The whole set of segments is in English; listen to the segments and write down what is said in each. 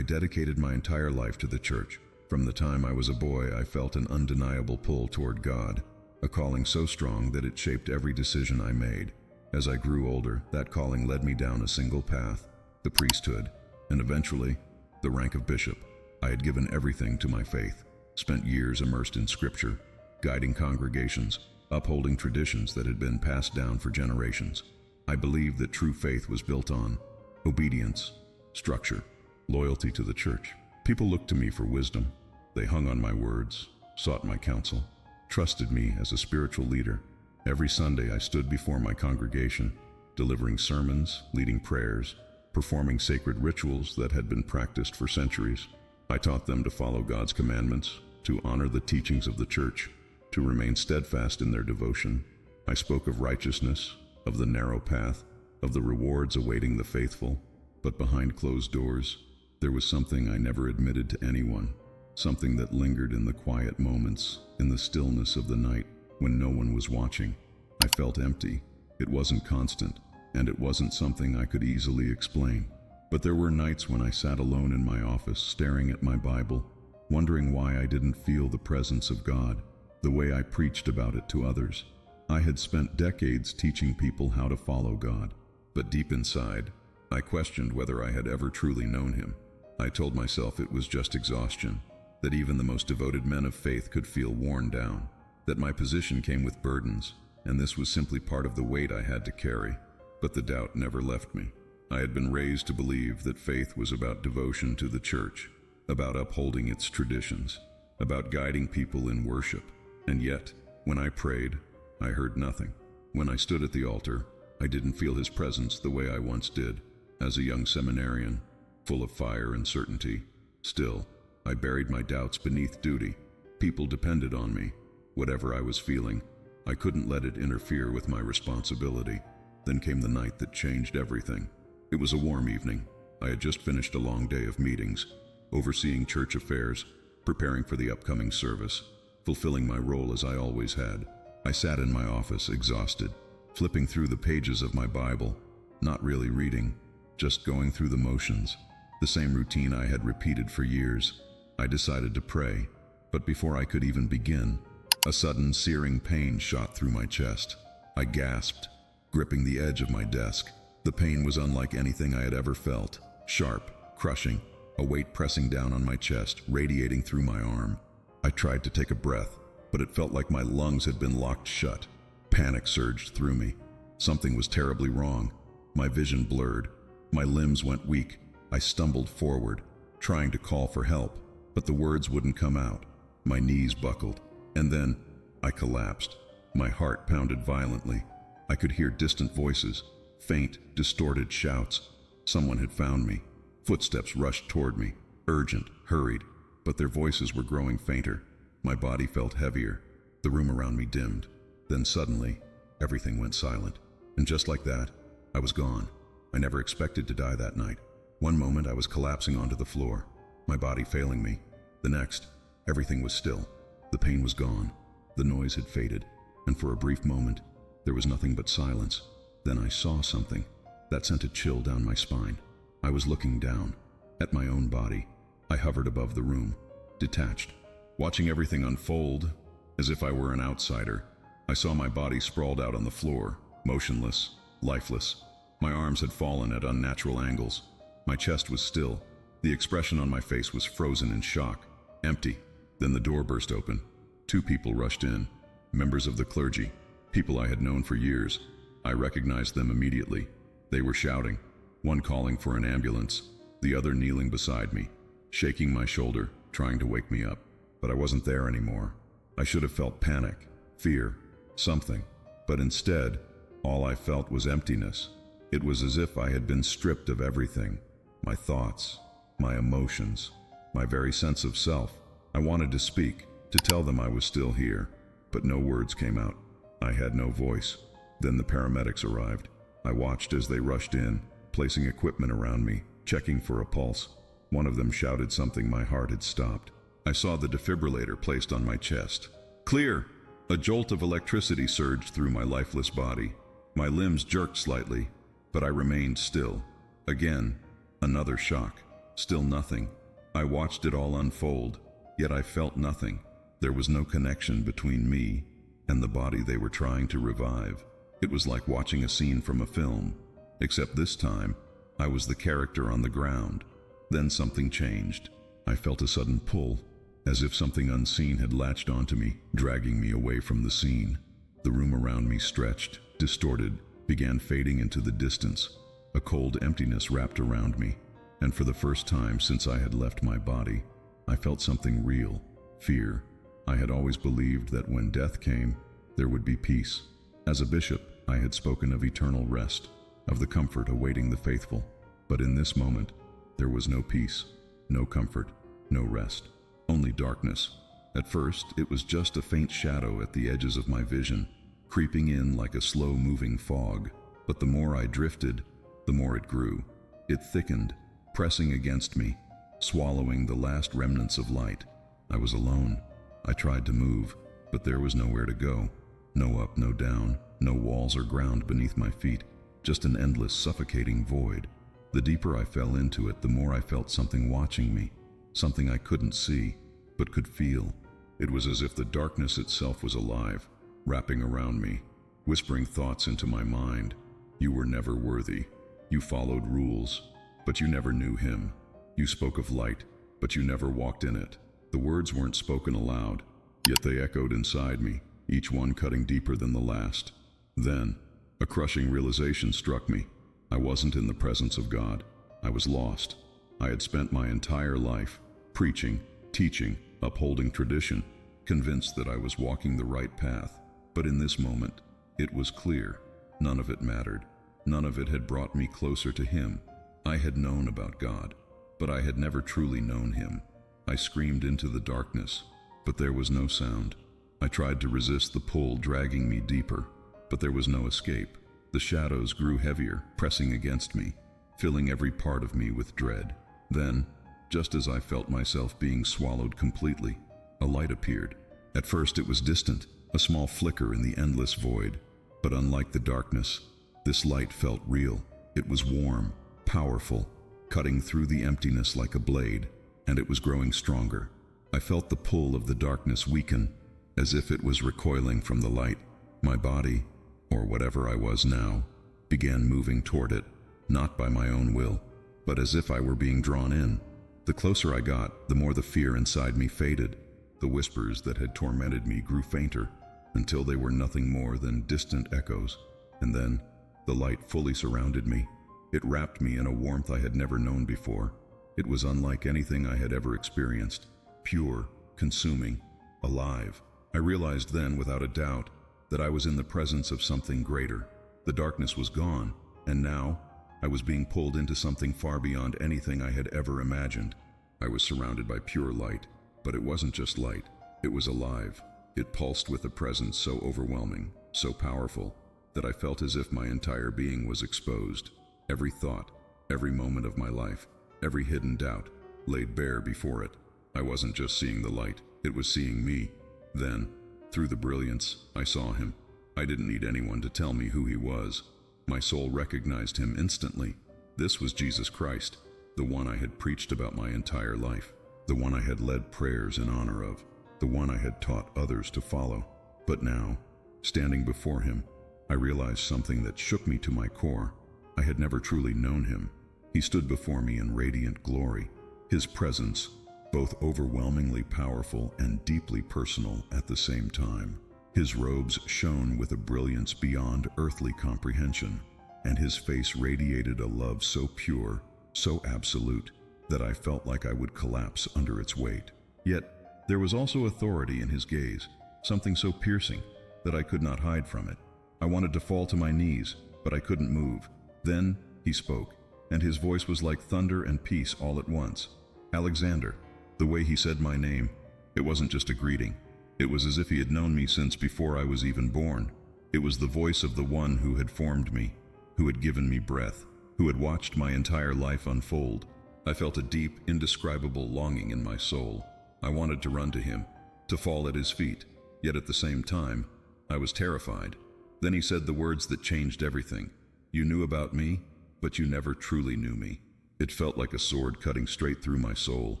I dedicated my entire life to the church. From the time I was a boy, I felt an undeniable pull toward God, a calling so strong that it shaped every decision I made. As I grew older, that calling led me down a single path, the priesthood, and eventually, the rank of bishop. I had given everything to my faith, spent years immersed in scripture, guiding congregations, upholding traditions that had been passed down for generations. I believed that true faith was built on obedience, structure, loyalty to the church. People looked to me for wisdom. They hung on my words, sought my counsel, trusted me as a spiritual leader. Every Sunday I stood before my congregation, delivering sermons, leading prayers, performing sacred rituals that had been practiced for centuries. I taught them to follow God's commandments, to honor the teachings of the church, to remain steadfast in their devotion. I spoke of righteousness, of the narrow path, of the rewards awaiting the faithful. But behind closed doors, there was something I never admitted to anyone, something that lingered in the quiet moments, in the stillness of the night, when no one was watching. I felt empty. It wasn't constant, and it wasn't something I could easily explain. But there were nights when I sat alone in my office, staring at my Bible, wondering why I didn't feel the presence of God, the way I preached about it to others. I had spent decades teaching people how to follow God, but deep inside, I questioned whether I had ever truly known Him. I told myself it was just exhaustion, that even the most devoted men of faith could feel worn down, that my position came with burdens, and this was simply part of the weight I had to carry. But the doubt never left me. I had been raised to believe that faith was about devotion to the church, about upholding its traditions, about guiding people in worship. And yet, when I prayed, I heard nothing. When I stood at the altar, I didn't feel His presence the way I once did. As a young seminarian, full of fire and certainty, still, I buried my doubts beneath duty. People depended on me. Whatever I was feeling, I couldn't let it interfere with my responsibility. Then came the night that changed everything. It was a warm evening. I had just finished a long day of meetings, overseeing church affairs, preparing for the upcoming service, fulfilling my role as I always had. I sat in my office, exhausted, flipping through the pages of my Bible, not really reading, just going through the motions, the same routine I had repeated for years. I decided to pray, but before I could even begin, a sudden searing pain shot through my chest. I gasped, gripping the edge of my desk. The pain was unlike anything I had ever felt, sharp, crushing, a weight pressing down on my chest, radiating through my arm. I tried to take a breath, but it felt like my lungs had been locked shut. Panic surged through me. Something was terribly wrong. My vision blurred. My limbs went weak. I stumbled forward, trying to call for help, but the words wouldn't come out. My knees buckled, and then I collapsed. My heart pounded violently. I could hear distant voices, faint, distorted shouts. Someone had found me. Footsteps rushed toward me, urgent, hurried, but their voices were growing fainter. My body felt heavier. The room around me dimmed. Then suddenly, everything went silent. And just like that, I was gone. I never expected to die that night. One moment I was collapsing onto the floor, my body failing me. The next, everything was still. The pain was gone. The noise had faded. And for a brief moment, there was nothing but silence. Then I saw something that sent a chill down my spine. I was looking down at my own body. I hovered above the room, detached, watching everything unfold as if I were an outsider. I saw my body sprawled out on the floor, motionless, lifeless. My arms had fallen at unnatural angles. My chest was still. The expression on my face was frozen in shock, empty. Then the door burst open. 2 people rushed in, members of the clergy, people I had known for years. I recognized them immediately. They were shouting, one calling for an ambulance, the other kneeling beside me, shaking my shoulder, trying to wake me up. But I wasn't there anymore. I should have felt panic, fear, something. But instead, all I felt was emptiness. It was as if I had been stripped of everything, my thoughts, my emotions, my very sense of self. I wanted to speak, to tell them I was still here, but no words came out. I had no voice. Then the paramedics arrived. I watched as they rushed in, placing equipment around me, checking for a pulse. One of them shouted something my heart had stopped. I saw the defibrillator placed on my chest. Clear! A jolt of electricity surged through my lifeless body. My limbs jerked slightly, but I remained still. Again, another shock. Still nothing. I watched it all unfold, yet I felt nothing. There was no connection between me and the body they were trying to revive. It was like watching a scene from a film, except this time, I was the character on the ground. Then something changed. I felt a sudden pull, as if something unseen had latched onto me, dragging me away from the scene. The room around me stretched, distorted, began fading into the distance. A cold emptiness wrapped around me, and for the first time since I had left my body, I felt something real, fear. I had always believed that when death came, there would be peace. As a bishop, I had spoken of eternal rest, of the comfort awaiting the faithful. But in this moment, there was no peace, no comfort, no rest, only darkness. At first, it was just a faint shadow at the edges of my vision, creeping in like a slow-moving fog. But the more I drifted, the more it grew. It thickened, pressing against me, swallowing the last remnants of light. I was alone. I tried to move, but there was nowhere to go. No up, no down, no walls or ground beneath my feet, just an endless, suffocating void. The deeper I fell into it, the more I felt something watching me, something I couldn't see, but could feel. It was as if the darkness itself was alive, wrapping around me, whispering thoughts into my mind. You were never worthy. You followed rules, but you never knew him. You spoke of light, but you never walked in it. The words weren't spoken aloud, yet they echoed inside me, each one cutting deeper than the last. Then, a crushing realization struck me. I wasn't in the presence of God. I was lost. I had spent my entire life preaching, teaching, upholding tradition, convinced that I was walking the right path. But in this moment, it was clear. None of it mattered. None of it had brought me closer to him. I had known about God, but I had never truly known him. I screamed into the darkness, but there was no sound. I tried to resist the pull dragging me deeper, but there was no escape. The shadows grew heavier, pressing against me, filling every part of me with dread. Then, just as I felt myself being swallowed completely, a light appeared. At first it was distant, a small flicker in the endless void. But unlike the darkness, this light felt real. It was warm, powerful, cutting through the emptiness like a blade, and it was growing stronger. I felt the pull of the darkness weaken, as if it was recoiling from the light. My body, or whatever I was now, began moving toward it, not by my own will, but as if I were being drawn in. The closer I got, the more the fear inside me faded. The whispers that had tormented me grew fainter, until they were nothing more than distant echoes. And then, the light fully surrounded me. It wrapped me in a warmth I had never known before. It was unlike anything I had ever experienced, pure, consuming, alive. I realized then, without a doubt, that I was in the presence of something greater. The darkness was gone, and now I was being pulled into something far beyond anything I had ever imagined. I was surrounded by pure light, but it wasn't just light. It was alive. It pulsed with a presence so overwhelming, so powerful, that I felt as if my entire being was exposed. Every thought, every moment of my life, every hidden doubt, laid bare before it. I wasn't just seeing the light, it was seeing me. Then, through the brilliance, I saw him. I didn't need anyone to tell me who he was. My soul recognized him instantly. This was Jesus Christ, the one I had preached about my entire life, the one I had led prayers in honor of, the one I had taught others to follow. But now, standing before him, I realized something that shook me to my core. I had never truly known him. He stood before me in radiant glory. His presence, both overwhelmingly powerful and deeply personal at the same time. His robes shone with a brilliance beyond earthly comprehension, and his face radiated a love so pure, so absolute, that I felt like I would collapse under its weight. Yet, there was also authority in his gaze, something so piercing that I could not hide from it. I wanted to fall to my knees, but I couldn't move. Then he spoke, and his voice was like thunder and peace all at once. Alexander. The way he said my name, it wasn't just a greeting. It was as if he had known me since before I was even born. It was the voice of the one who had formed me, who had given me breath, who had watched my entire life unfold. I felt a deep, indescribable longing in my soul. I wanted to run to him, to fall at his feet, yet at the same time, I was terrified. Then he said the words that changed everything. You knew about me, but you never truly knew me. It felt like a sword cutting straight through my soul.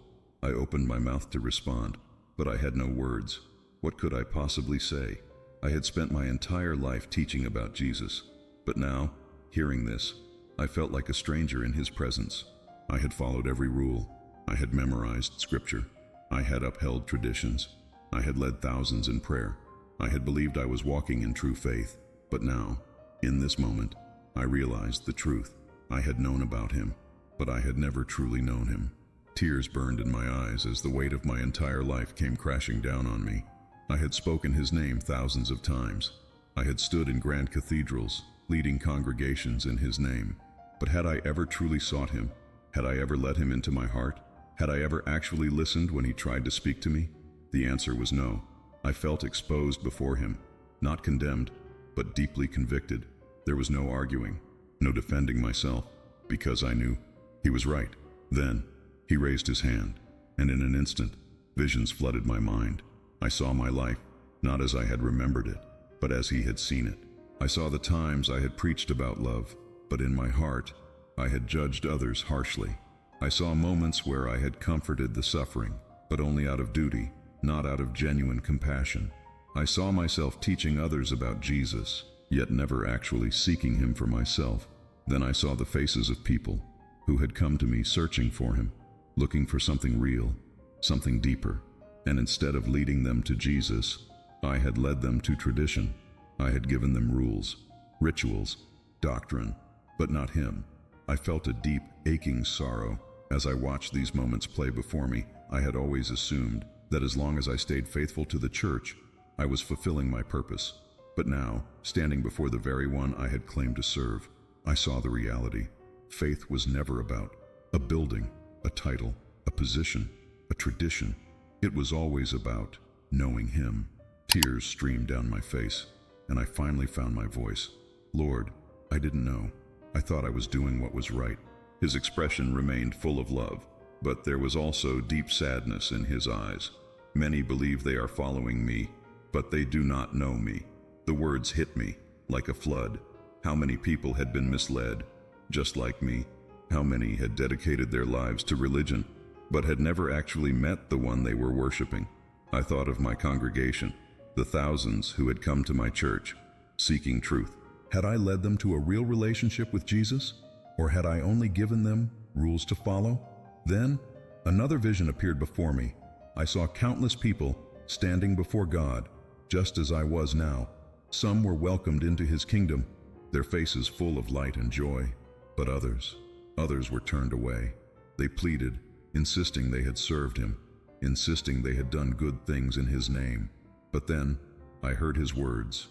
I opened my mouth to respond, but I had no words. What could I possibly say? I had spent my entire life teaching about Jesus, but now, hearing this, I felt like a stranger in his presence. I had followed every rule. I had memorized scripture. I had upheld traditions. I had led thousands in prayer. I had believed I was walking in true faith. But now, in this moment, I realized the truth. I had known about him, but I had never truly known him. Tears burned in my eyes as the weight of my entire life came crashing down on me. I had spoken his name thousands of times. I had stood in grand cathedrals, leading congregations in his name. But had I ever truly sought him? Had I ever let him into my heart? Had I ever actually listened when he tried to speak to me? The answer was no. I felt exposed before him, not condemned, but deeply convicted. There was no arguing, no defending myself, because I knew he was right. Then, he raised his hand, and in an instant, visions flooded my mind. I saw my life, not as I had remembered it, but as he had seen it. I saw the times I had preached about love, but in my heart, I had judged others harshly. I saw moments where I had comforted the suffering, but only out of duty, not out of genuine compassion. I saw myself teaching others about Jesus, yet never actually seeking him for myself. Then I saw the faces of people who had come to me searching for him, looking for something real, something deeper. And instead of leading them to Jesus, I had led them to tradition. I had given them rules, rituals, doctrine, but not him. I felt a deep, aching sorrow as I watched these moments play before me. I had always assumed that as long as I stayed faithful to the church, I was fulfilling my purpose. But now, standing before the very one I had claimed to serve, I saw the reality. Faith was never about a building, a title, a position, a tradition. It was always about knowing him. Tears streamed down my face, and I finally found my voice. Lord, I didn't know. I thought I was doing what was right. His expression remained full of love, but there was also deep sadness in his eyes. Many believe they are following me, but they do not know me. The words hit me like a flood. How many people had been misled, just like me? How many had dedicated their lives to religion, but had never actually met the one they were worshiping? I thought of my congregation, the thousands who had come to my church, seeking truth. Had I led them to a real relationship with Jesus? Or had I only given them rules to follow? Then, another vision appeared before me. I saw countless people standing before God, just as I was now. Some were welcomed into his kingdom, their faces full of light and joy. But others were turned away. They pleaded, insisting they had served him, insisting they had done good things in his name. But then, I heard his words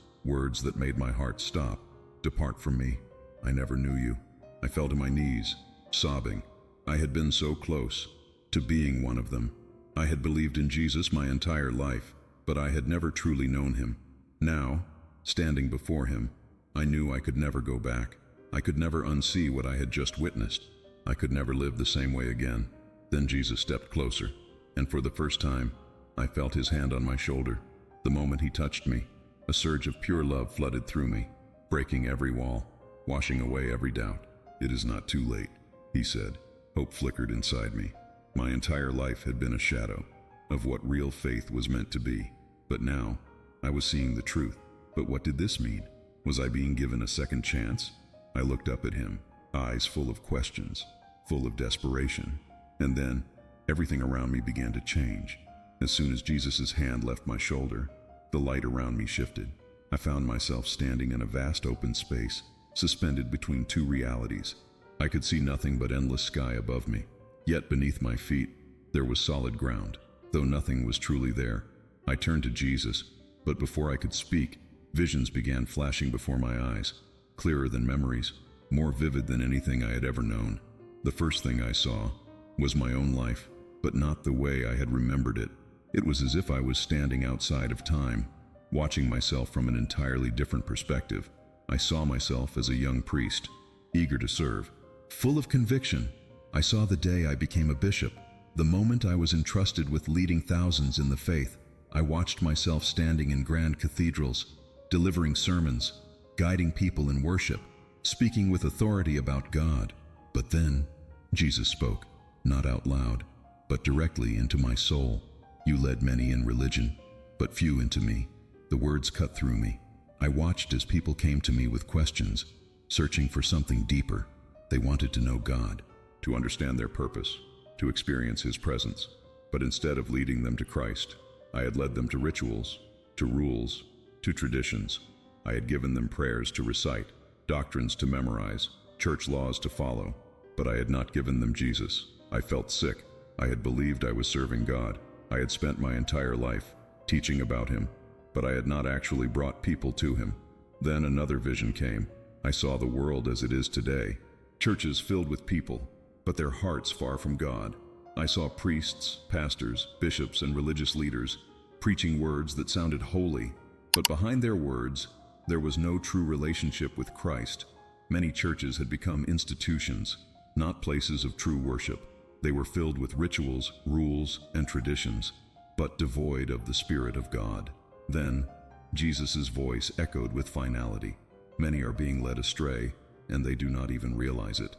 that made my heart stop. Depart from me. I never knew you. I fell to my knees, sobbing. I had been so close to being one of them. I had believed in Jesus my entire life, but I had never truly known him. Now, standing before him, I knew I could never go back. I could never unsee what I had just witnessed. I could never live the same way again. Then Jesus stepped closer, and for the first time, I felt his hand on my shoulder. The moment he touched me, a surge of pure love flooded through me, breaking every wall, washing away every doubt. It is not too late, he said. Hope flickered inside me. My entire life had been a shadow of what real faith was meant to be. But now, I was seeing the truth. But what did this mean? Was I being given a second chance? I looked up at him, eyes full of questions, full of desperation. And then, everything around me began to change. As soon as Jesus' hand left my shoulder, the light around me shifted. I found myself standing in a vast open space, suspended between two realities. I could see nothing but endless sky above me. Yet beneath my feet, there was solid ground, though nothing was truly there. I turned to Jesus, but before I could speak, visions began flashing before my eyes, clearer than memories, more vivid than anything I had ever known. The first thing I saw was my own life, but not the way I had remembered it. It was as if I was standing outside of time, watching myself from an entirely different perspective. I saw myself as a young priest, eager to serve, full of conviction. I saw the day I became a bishop, the moment I was entrusted with leading thousands in the faith. I watched myself standing in grand cathedrals, delivering sermons, guiding people in worship, speaking with authority about God. But then, Jesus spoke, not out loud, but directly into my soul. You led many in religion, but few into me. The words cut through me. I watched as people came to me with questions, searching for something deeper. They wanted to know God, to understand their purpose, to experience His presence. But instead of leading them to Christ, I had led them to rituals, to rules, to traditions. I had given them prayers to recite, doctrines to memorize, church laws to follow. But I had not given them Jesus. I felt sick. I had believed I was serving God. I had spent my entire life teaching about Him, but I had not actually brought people to Him. Then another vision came. I saw the world as it is today. Churches filled with people, but their hearts far from God. I saw priests, pastors, bishops, and religious leaders preaching words that sounded holy, but behind their words, there was no true relationship with Christ. Many churches had become institutions, not places of true worship. They were filled with rituals, rules, and traditions, but devoid of the Spirit of God. Then, Jesus' voice echoed with finality. Many are being led astray, and they do not even realize it.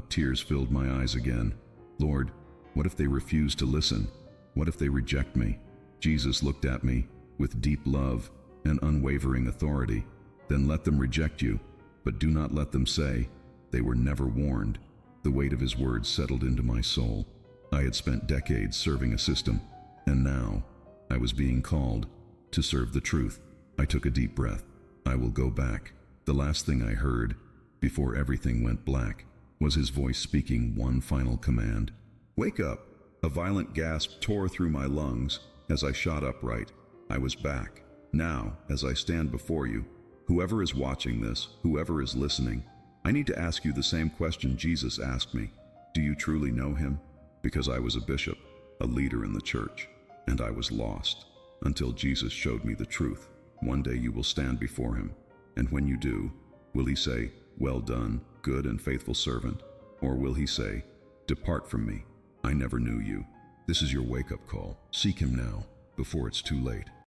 Tears filled my eyes again. Lord, what if they refuse to listen? What if they reject me? Jesus looked at me with deep love and unwavering authority. Then let them reject you, but do not let them say they were never warned. The weight of His words settled into my soul. I had spent decades serving a system, and now I was being called to serve the truth. I took a deep breath. I will go back. The last thing I heard, before everything went black, was His voice speaking one final command. Wake up! A violent gasp tore through my lungs as I shot upright. I was back. Now, as I stand before you, whoever is watching this, whoever is listening, I need to ask you the same question Jesus asked me. Do you truly know Him? Because I was a bishop, a leader in the church, and I was lost until Jesus showed me the truth. One day you will stand before Him, and when you do, will He say, "Well done, good and faithful servant," or will He say, "Depart from me, I never knew you"? This is your wake-up call. Seek Him now, before it's too late.